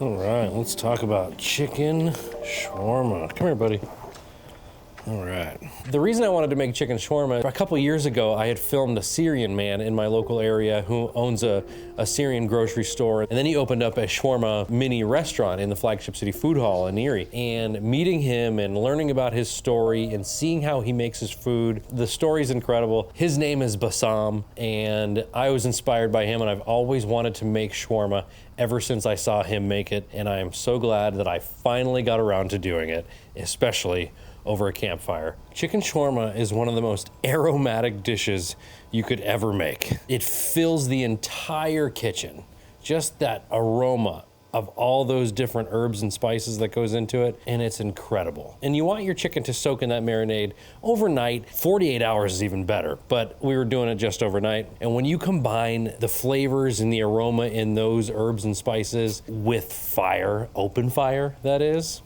All right, let's talk about chicken shawarma. Come here, buddy. All right. The reason I wanted to make chicken shawarma, a couple years ago, I had filmed a Syrian man in my local area who owns a Syrian grocery store. And then he opened up a shawarma mini restaurant in the Flagship City Food Hall in Erie. And meeting him and learning about his story and seeing how he makes his food, the story's incredible. His name is Bassam, and I was inspired by him, and I've always wanted to make shawarma ever since I saw him make it. And I am so glad that I finally got around to doing it, especially over a campfire. Chicken shawarma is one of the most aromatic dishes you could ever make. It fills the entire kitchen. Just that aroma of all those different herbs and spices that goes into it, and it's incredible. And you want your chicken to soak in that marinade overnight. 48 hours is even better, but we were doing it just overnight. And when you combine the flavors and the aroma in those herbs and spices with fire, open fire that is,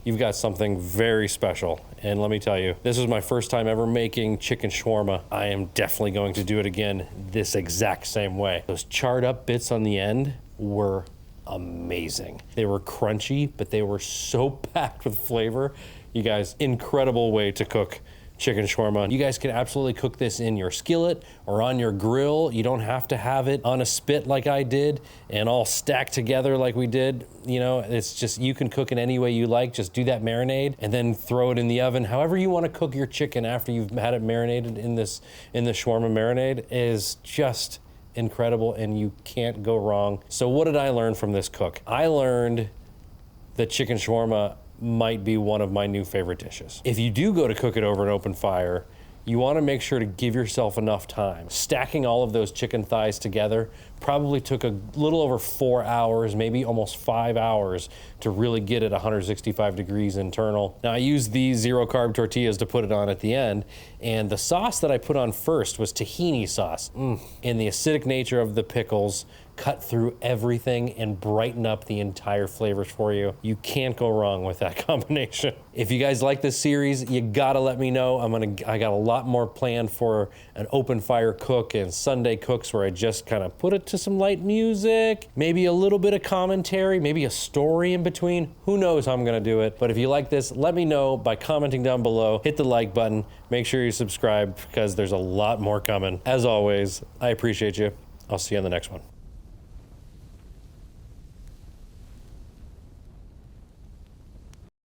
you've got something very special. And let me tell you, this was my first time ever making chicken shawarma. I am definitely going to do it again this exact same way. Those charred up bits on the end were amazing. They were crunchy, but they were so packed with flavor. You guys, incredible way to cook chicken shawarma. You guys can absolutely cook this in your skillet or on your grill. You don't have to have it on a spit like I did and all stacked together like we did. You know, it's just, you can cook it any way you like. Just do that marinade and then throw it in the oven. However you want to cook your chicken after you've had it marinated in the shawarma marinade is just incredible, and you can't go wrong. So what did I learn from this cook? I learned that chicken shawarma might be one of my new favorite dishes. If you do go to cook it over an open fire, you want to make sure to give yourself enough time. Stacking all of those chicken thighs together probably took a little over 4 hours, maybe almost 5 hours to really get it 165 degrees internal. Now I used these zero carb tortillas to put it on at the end, and the sauce that I put on first was tahini sauce. And the acidic nature of the pickles cut through everything and brighten up the entire flavors for you. You can't go wrong with that combination. If you guys like this series, you gotta let me know. I got a lot more planned for an open fire cook and Sunday cooks where I just kind of put it to some light music, maybe a little bit of commentary, maybe a story in between. Who knows how I'm gonna do it. But if you like this, let me know by commenting down below. Hit the like button. Make sure you subscribe because there's a lot more coming. As always, I appreciate you. I'll see you on the next one.